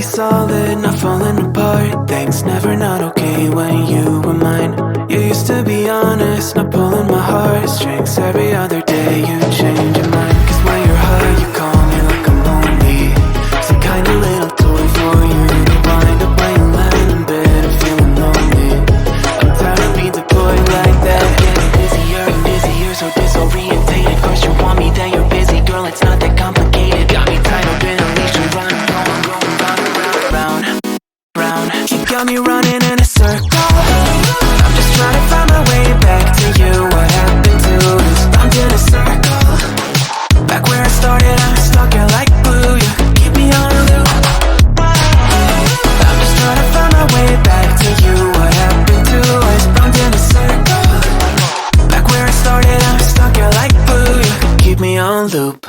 be solid, not falling apart. Things never not okay when you were mine. You used to be honest, not pulling my heartstrings. Every other day you change your mind. Cause when you're high you call me like I'm lonely. Some kind of little toy for you to wind up when you lying in bed and feeling lonely. I'm tired of being deployed like that. Getting busier and busier, so disorientated. First you want me, then you're busy. Girl, it's not that complicated. Got me tied up in a leash and round and round, round. You got me running in a circle. I'm just trying to find my way back to you. What happened to us? Round in a circle. Back where I started, I'm stuck here like glue. You keep me on a loop. I'm just trying to find my way back to you. What happened to us? Round in a circle. Back where I started, I'm stuck here like glue. You keep me on loop.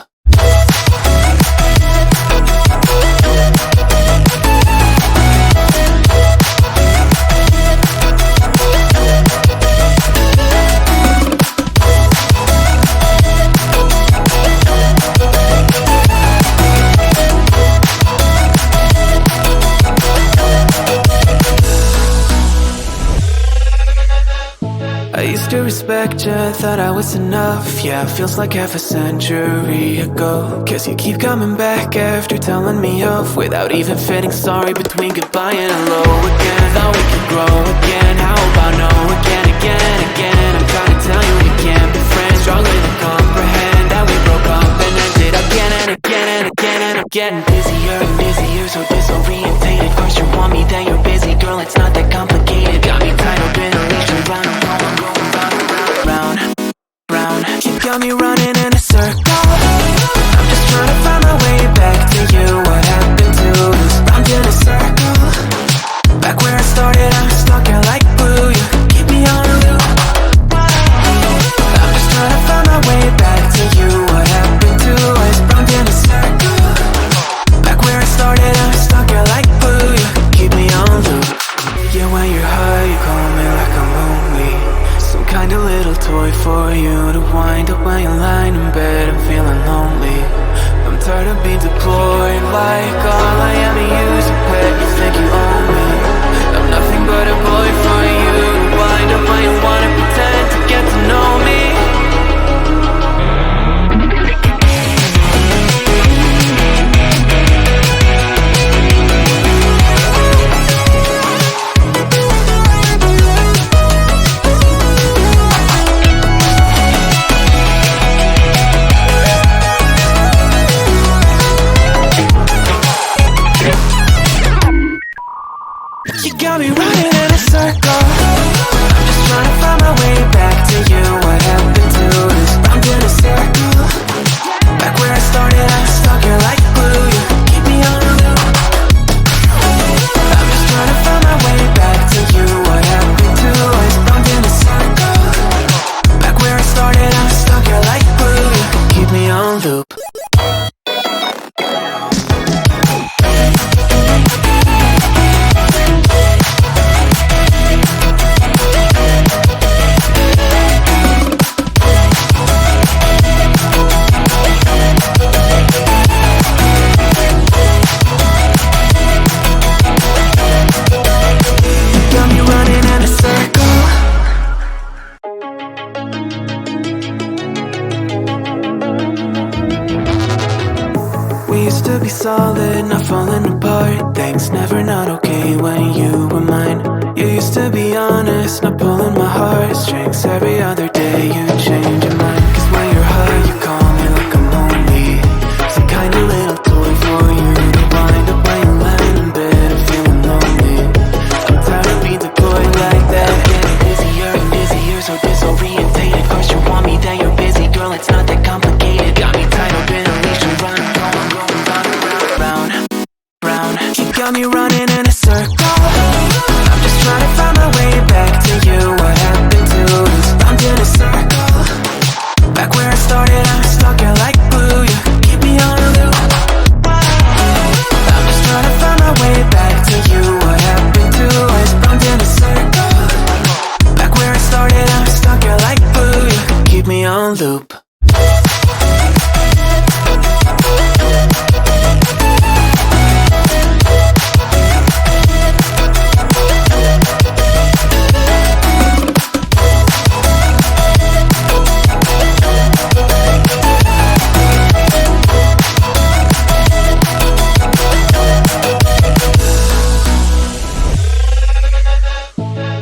I used to respect you, thought I was enough. Yeah, feels like half a century ago. Cause you keep coming back after telling me off, without even fitting sorry between goodbye and hello again. Thought we could grow again, how about no again, again, again. I'm trying to tell you we can't be friends, struggling to comprehend that we broke up and ended again and again and again. And I'm getting busier and busier, so disorientated. First you want me, then you're busy. Girl, it's not that complicated. Got me tied up in a leash and round. You got me running in a circle. I'm just trying to find my way back to you. What happened to us? Round in a circle. Back where I started, I'm stuck here like glue. You keep me on a loop. I'm just trying to find my way back to you. What happened to us? Round in a circle. Back where I started, I'm stuck here like glue. You keep me on loop. Yeah, when you're high, you call me like I'm lonely. Some kind of little toy for you to wind up when you're lying in bed and feeling lonely. I'm tired of being deployed like all I am to you is a pet. You think you own me? I'm nothing but a boy for you to wind up when you wanna pretend to get to know me. You got me running in a circle. I'm just trying to find my way back to you. What happened to us? Round in a circle. Back where I started, I'm stuck here like glue. You keep me on a loop. I'm just trying to find my way back to you. What happened to us? Round in a circle. Back where I started, I'm stuck here like glue. You keep me on loop. To be solid, not falling apart. Things never not okay when you were mine. You used to be honest, not pulling my heartstrings. Every other day you change your mind. Cause when you're high you call me like I'm lonely. Some kind of little toy for you to wind up when you're lying in bed and feeling lonely. I'm tired of being deployed like that. Getting busier and busier, so disorientated. First you want me, then you're busy. Girl, it's not that complicated. Got me tied up in a leash and round. You got me running in a circle. I'm just trying to find my way back to you. What happened to us? Round in a circle. Back where I started, I'm stuck here like glue. You keep me on a loop. I'm just trying to find my way back to you. What happened to us? Round in a circle. Back where I started, I'm stuck here like glue. You keep me on loop.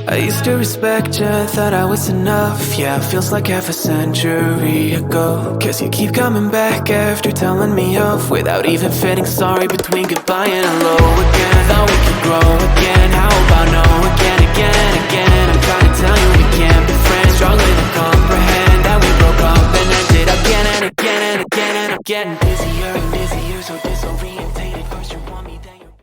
I used to respect you, thought I was enough. Yeah, it feels like half a century ago. Guess you keep coming back after telling me off, without even feeling sorry between goodbye and hello again. Thought we could grow again, how about no again, again, again. I'm trying to tell you we can't be friends, struggling to comprehend that we broke up and ended again and again and again and again.